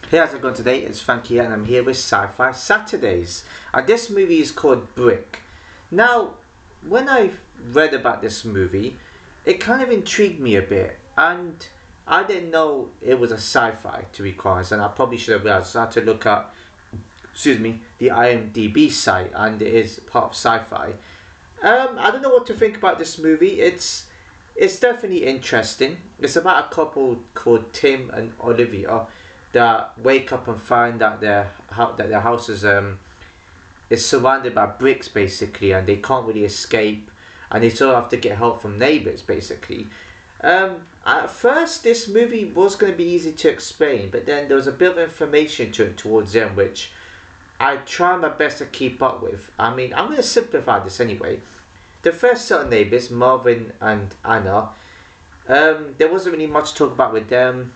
Hey, how's it going today? It's Frankie and I'm here with Sci-Fi Saturdays. And this movie is called Brick. Now, when I read about this movie, it kind of intrigued me a bit. And I didn't know it was a sci-fi, to be honest. And I probably should have realized. So I had to look at, the IMDb site. And it is part of sci-fi. I don't know what to think about this movie. It's definitely interesting. It's about a couple called Tim and Olivia that wake up and find that their house is surrounded by bricks basically, and they can't really escape, and they sort of have to get help from neighbors basically. At first, this movie was going to be easy to explain, but then there was a bit of information to it towards the end, which I try my best to keep up with. I mean, I'm going to simplify this anyway. The first set of neighbors, Marvin and Anna, there wasn't really much to talk about with them.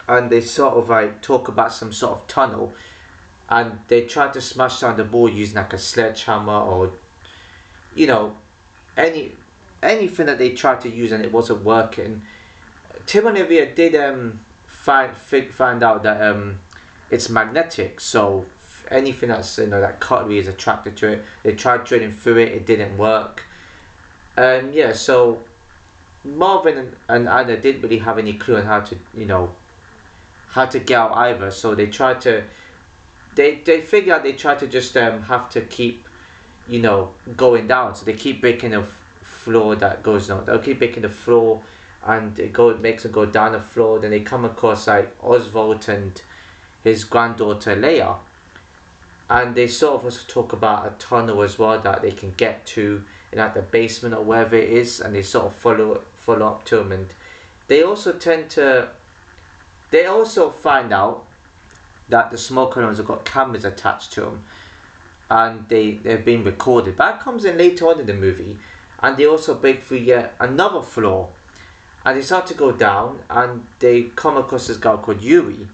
And they sort of like talk about some sort of tunnel, and they try to smash down the wall using like a sledgehammer or anything that they tried to use, and it wasn't working. Tim and Olivia did find out that it's magnetic, so anything that's that cutlery is attracted to it. They tried drilling through it, it didn't work. So Marvin and Anna didn't really have any clue on how to get out either, so they figure out they try to just have to keep going down, so they keep breaking the floor that goes down. They'll keep breaking the floor, and makes them go down the floor. Then they come across like Oswald and his granddaughter Leia, and they sort of also talk about a tunnel as well that they can get to in like the basement or wherever it is, and they sort of follow up to them. And they also find out that the smoke alarms have got cameras attached to them, and they've been recorded. That comes in later on in the movie, and they also break through yet another floor, and they start to go down, and they come across this guy called Yuri,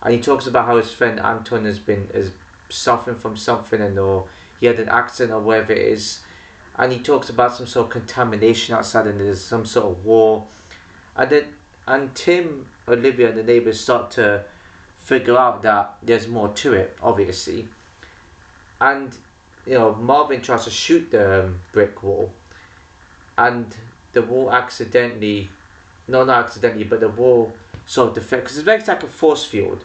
and he talks about how his friend Anton is suffering from something, or he had an accident or whatever it is, and he talks about some sort of contamination outside, and there's some sort of war, and Tim, Olivia and the neighbours start to figure out that there's more to it, obviously. And Marvin tries to shoot the brick wall, and the wall not accidentally, but the wall sort of deflects, because it's like a force field.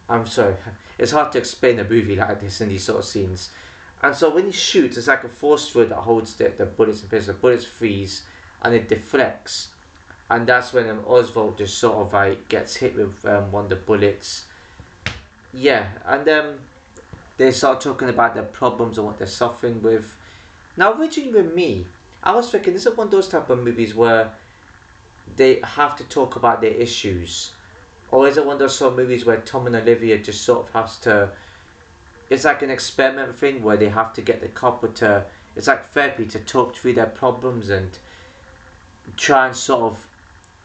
I'm sorry, it's hard to explain a movie like this in these sort of scenes. And so when he shoots, it's like a force field that holds the bullets in place. The bullets freeze and it deflects. And that's when Oswald just sort of like gets hit with one of the bullets. Yeah, and they start talking about their problems and what they're suffering with. Now, originally with me, I was thinking this is one of those type of movies where they have to talk about their issues. Or is it one of those sort of movies where Tom and Olivia just sort of has to... It's like an experiment thing where they have to get the couple to... It's like therapy to talk through their problems and try and sort of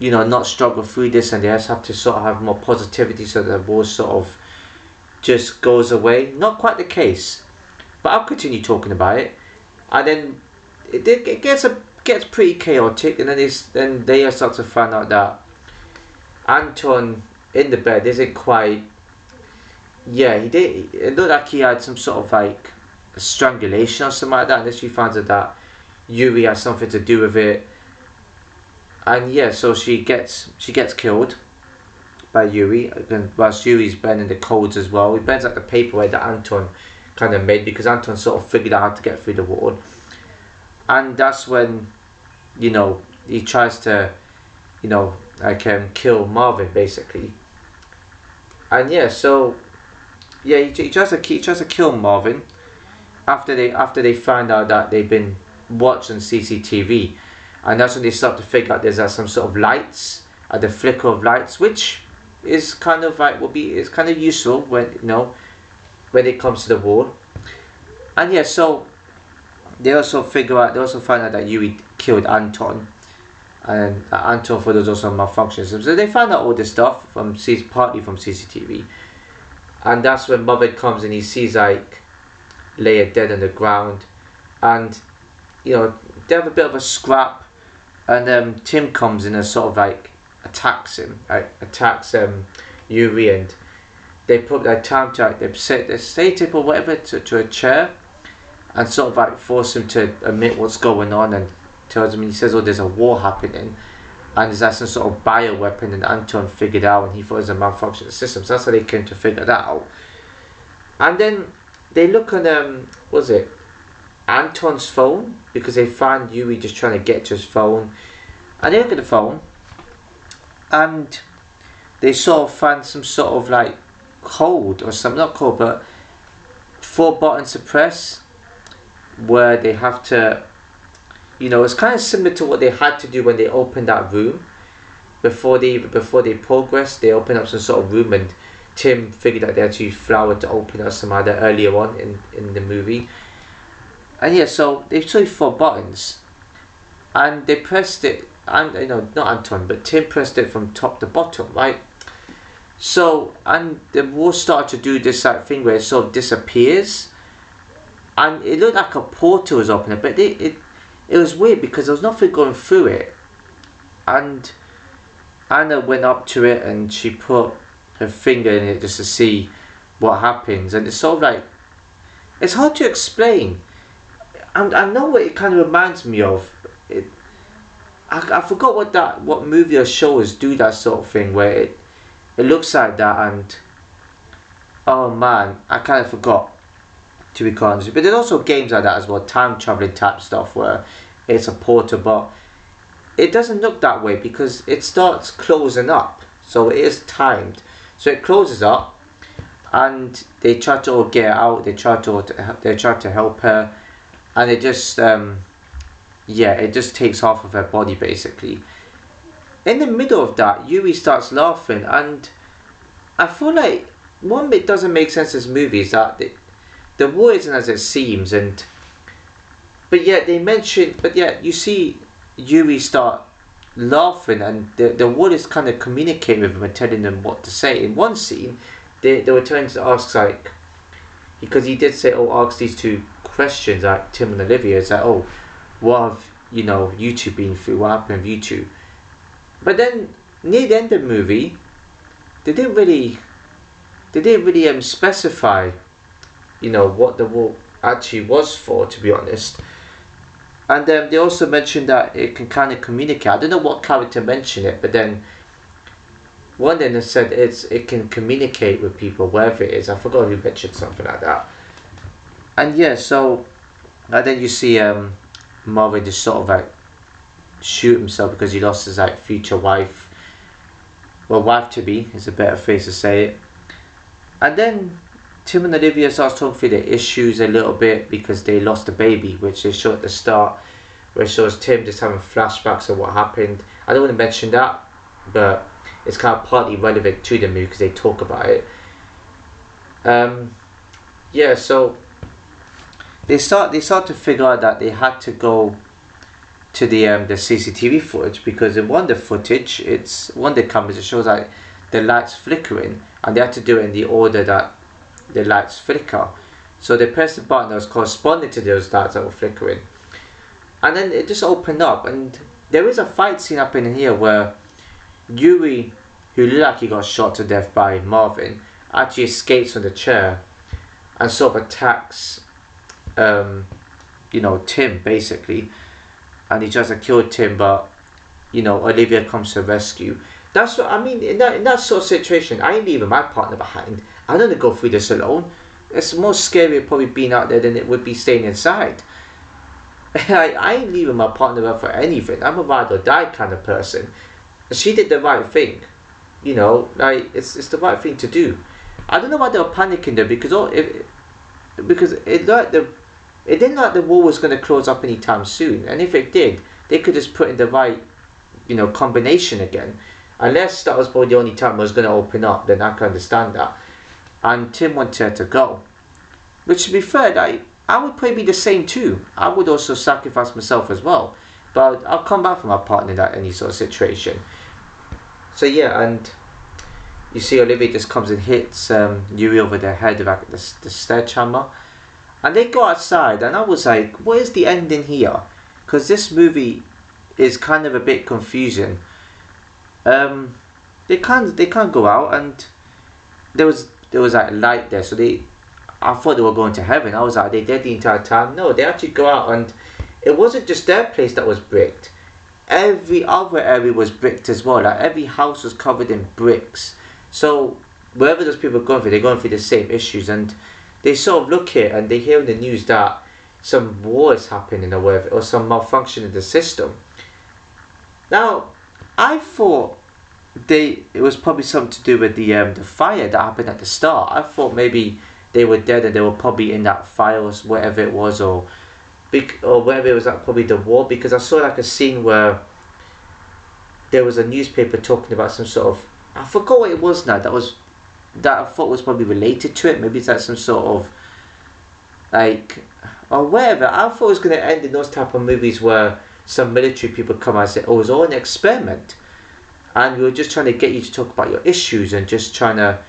not struggle through this, and they just have to sort of have more positivity so that the war sort of just goes away. Not quite the case, but I'll continue talking about it. And then it gets pretty chaotic, and then they start to find out that Anton in the bed isn't quite. Yeah, it looked like he had some sort of like a strangulation or something like that, and then she finds out that Yuri has something to do with it. And so she gets killed by Yuri, whilst Yuri's burning the codes as well. He burns like the paperweight that Anton kind of made, because Anton sort of figured out how to get through the wall. And that's when, he tries to, kill Marvin basically. And he tries to kill Marvin after they find out that they've been watched on CCTV. And that's when they start to figure out there's some sort of lights, the flicker of lights, which is kind of like is kind of useful when when it comes to the wall. And so they also find out that Yuri killed Anton, and Anton for those also malfunctions. So they find out all this stuff partly from CCTV, and that's when Marvin comes and he sees like Leia dead on the ground, and they have a bit of a scrap. And Tim comes in and sort of like attacks Yuri, and they put their time to like, they set the table or whatever to a chair, and sort of like force him to admit what's going on, and tells him, he says, oh, there's a war happening, and there's like some sort of bioweapon, and Anton figured out, and he thought it was a malfunction of the system. So that's how they came to figure that out. And then they look on was it Anton's phone, because they find Yuri just trying to get to his phone, and they look at the phone, and they sort of find some sort of like code or something, not code, but 4 buttons to press, where they have to, it's kind of similar to what they had to do when they opened that room. Before they progressed, they opened up some sort of room, and Tim figured out they had to use flour to open up some other earlier on in the movie. And yeah, so they showed 4 buttons, and they pressed it, and not Anton, but Tim pressed it from top to bottom, right? So, and the wall started to do this like thing where it sort of disappears, and it looked like a portal was opening, but it was weird because there was nothing going through it. And Anna went up to it and she put her finger in it just to see what happens, and it's sort of like, it's hard to explain. I know what it kind of reminds me of. I forgot what movie or show is do that sort of thing where it looks like that, and oh man, I kind of forgot, to be quite honest. But there's also games like that as well, time traveling type stuff where it's a portal, but it doesn't look that way because it starts closing up, so it is timed. So it closes up, and they try to all get out. They try to help her, and it just it just takes half of her body basically. In the middle of that, Yuri starts laughing, and I feel like one bit doesn't make sense in this movie is that the war isn't as it seems, but yet you see Yuri start laughing, and the war is kind of communicating with him and telling them what to say. In one scene, they were trying to ask, like, because he did say, ask these 2 questions, like Tim and Olivia. It's like, what have you two been through? What happened with you two? But then near the end of the movie, they didn't really specify, what the war actually was for, to be honest. And they also mentioned that it can kind of communicate. I don't know what character mentioned it, but then one then said it can communicate with people wherever it is. I forgot who mentioned something like that. And yeah, so and then you see Marvin just sort of like shoot himself because he lost his like future wife. Well, wife to be is a better phrase to say it. And then Tim and Olivia starts talking through their issues a little bit because they lost a baby, which they show at the start, where it shows Tim just having flashbacks of what happened. I don't want to mention that, but it's kind of partly relevant to the movie because they talk about it. So they start to figure out that they had to go to the CCTV footage, because in one of the footage, it's one of the cameras, it shows like the lights flickering, and they had to do it in the order that the lights flicker. So they pressed the button that was corresponding to those lights that were flickering, and then it just opened up, and there is a fight scene up in here where Yuri, who looked like he got shot to death by Marvin, actually escapes from the chair and sort of attacks Tim basically, and he tries to kill Tim, but Olivia comes to rescue. That's what I mean. In that sort of situation, I ain't leaving my partner behind. I don't want to go through this alone. It's more scary probably being out there than it would be staying inside. I ain't leaving my partner up for anything. I'm a ride or die kind of person. She did the right thing. It's the right thing to do. I don't know why they were panicking though, because it didn't look like the war was going to close up anytime soon, and if it did, they could just put in the right, combination again. Unless that was probably the only time it was going to open up, then I can understand that. And Tim wanted her to go, which, to be fair, I would probably be the same too. I would also sacrifice myself as well, but I'll come back for my partner in any sort of situation. So yeah, and you see Olivia just comes and hits Yuri over the head with the sledgehammer. And they go outside, and I was like, what is the ending here? Because this movie is kind of a bit confusing. They can't go out, and there was there was like light there, so I thought they were going to heaven. I was like, are they dead the entire time? No, they actually go out, and it wasn't just their place that was bricked. Every other area was bricked as well. Like every house was covered in bricks. So wherever those people are going through, they're going through the same issues, and they sort of look here and they hear in the news that some war is happening or whatever, or some malfunction in the system. Now, I thought it was probably something to do with the fire that happened at the start. I thought maybe they were dead and they were probably in that fire or whatever it was, or whether it was like probably the war, because I saw like a scene where there was a newspaper talking about some sort of, I forgot what it was now, that I thought was probably related to it. Maybe it's like some sort of like, or whatever. I thought it was going to end in those type of movies where some military people come out and say, oh, it was all an experiment, and we were just trying to get you to talk about your issues and just trying to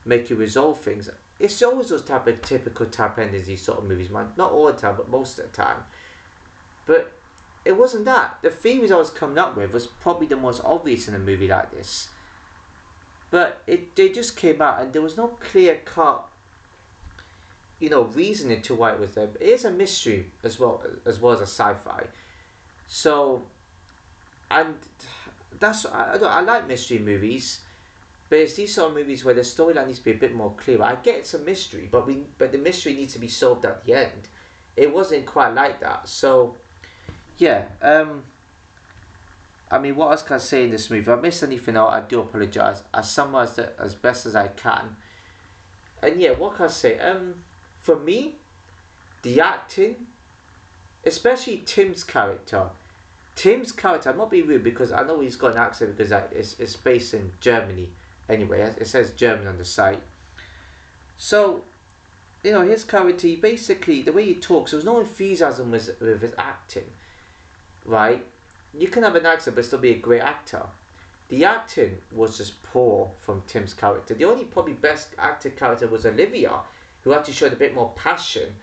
make you resolve things. It's always those type of typical type endings, these sort of movies, man. Not all the time, but most of the time. But it wasn't that. The theories I was coming up with was probably the most obvious in a movie like this. But they just came out and there was no clear cut, reasoning to why it was there. It is a mystery as well as a sci-fi. So, and that's, I like mystery movies, but it's these sort of movies where the storyline needs to be a bit more clear. I get it's a mystery, but the mystery needs to be solved at the end. It wasn't quite like that. So, yeah. I mean, what else can I say in this movie? If I missed anything out, I do apologise. I summarised it as best as I can. And yeah, what can I say? For me, the acting, especially Tim's character. I'm not being rude because I know he's got an accent because it's based in Germany. Anyway, it says German on the site. So, his character, basically, the way he talks, there was no enthusiasm with his acting. Right? You can have an accent but still be a great actor. The acting was just poor from Tim's character. The only probably best acted character was Olivia, who actually showed a bit more passion.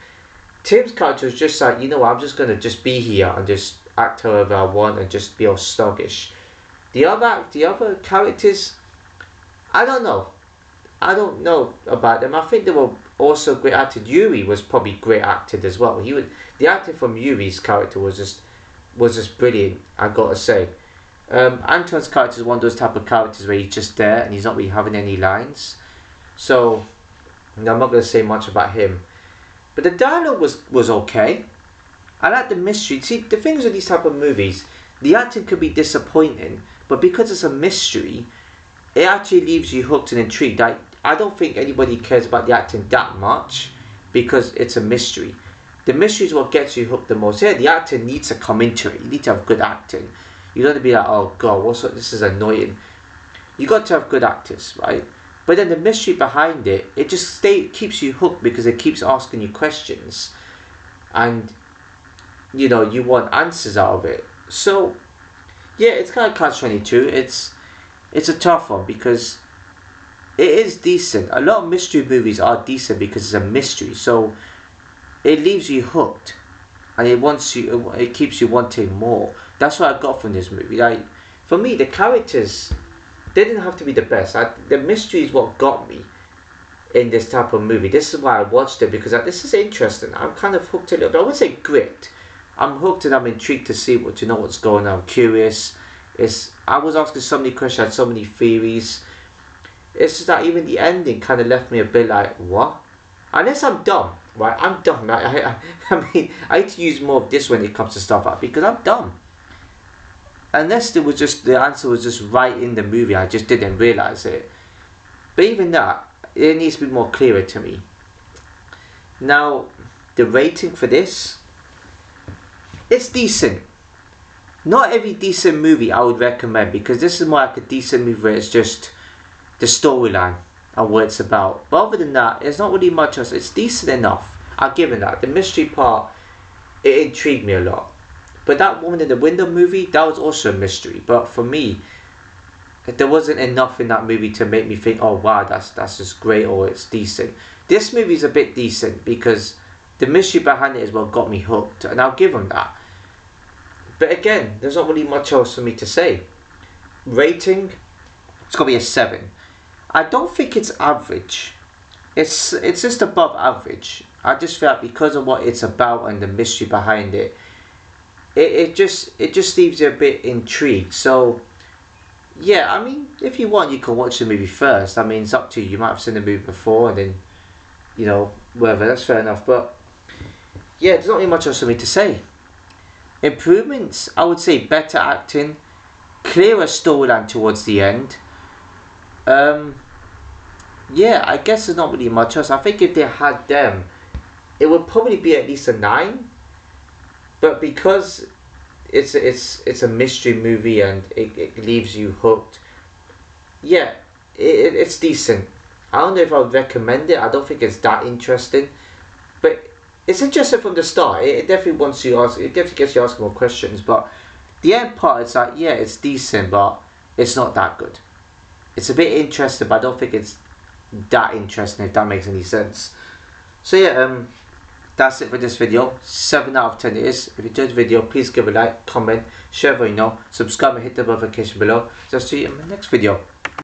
Tim's character was just like, I'm just going to just be here and just act however I want and just be all sluggish. The other characters, I don't know about them. I think they were also great acted. Yuri was probably great acted as well. The acting from Yuri's character was just brilliant, I gotta say. Anton's character is one of those type of characters where he's just there and he's not really having any lines. So I'm not going to say much about him. But the dialogue was okay. I like the mystery. See, the things with these type of movies, the acting could be disappointing, but because it's a mystery, it actually leaves you hooked and intrigued. I don't think anybody cares about the acting that much because it's a mystery. The mystery is what gets you hooked the most. Yeah, the acting needs to come into it. You need to have good acting. You don't have to be like, oh god, this is annoying. You got to have good actors, right? But then the mystery behind it, it just keeps you hooked because it keeps asking you questions, and you want answers out of it. So yeah, it's kind of catch-22. It's a tough one because it is decent. A lot of mystery movies are decent because it's a mystery. So it leaves you hooked, and it keeps you wanting more. That's what I got from this movie. Like, for me, the characters, they didn't have to be the best. The mystery is what got me in this type of movie. This is why I watched it, because this is interesting. I'm kind of hooked a little bit. I wouldn't say gripped. I'm hooked and I'm intrigued to know what's going on. I'm curious. I was asking so many questions, I had so many theories. It's just that even the ending kind of left me a bit like, what? Unless I'm dumb, right? I'm dumb. I mean, I need to use more of this when it comes to stuff like, because I'm dumb. Unless the answer was just right in the movie, I just didn't realise it. But even that, it needs to be more clearer to me. Now, the rating for this, it's decent. Not every decent movie I would recommend, because this is more like a decent movie where it's just the storyline and what it's about. But other than that, there's not really much else. It's decent enough. I'll give it that. The mystery part, it intrigued me a lot. But that Woman in the Window movie, that was also a mystery. But for me, there wasn't enough in that movie to make me think, oh wow, that's just great, or it's decent. This movie is a bit decent because the mystery behind it is what got me hooked, and I'll give them that. But again, there's not really much else for me to say. Rating, it's got to be a 7. I don't think it's average. it's just above average. I just feel like because of what it's about and the mystery behind it, it just leaves you a bit intrigued. So yeah, I mean, if you want, you can watch the movie first. I mean, it's up to you. You might have seen the movie before, and then, you know, whatever. That's fair enough. But yeah, there's not really much else for me to say. Improvements, I would say better acting, clearer storyline towards the end. Yeah, I guess there's not really much else. I think if they had them, it would probably be at least a 9. But because it's a mystery movie and it leaves you hooked, yeah, it's decent. I don't know if I would recommend it. I don't think it's that interesting, but it's interesting from the start. It definitely wants you to ask. It definitely gets you asking more questions. But the end part, it's like, yeah, it's decent, but it's not that good. It's a bit interesting, but I don't think it's that interesting, if that makes any sense. So yeah, that's it for this video. 7 out of 10 it is. If you enjoyed the video, please give a like, comment, share what you know, subscribe and hit the notification below. So I'll see you in my next video.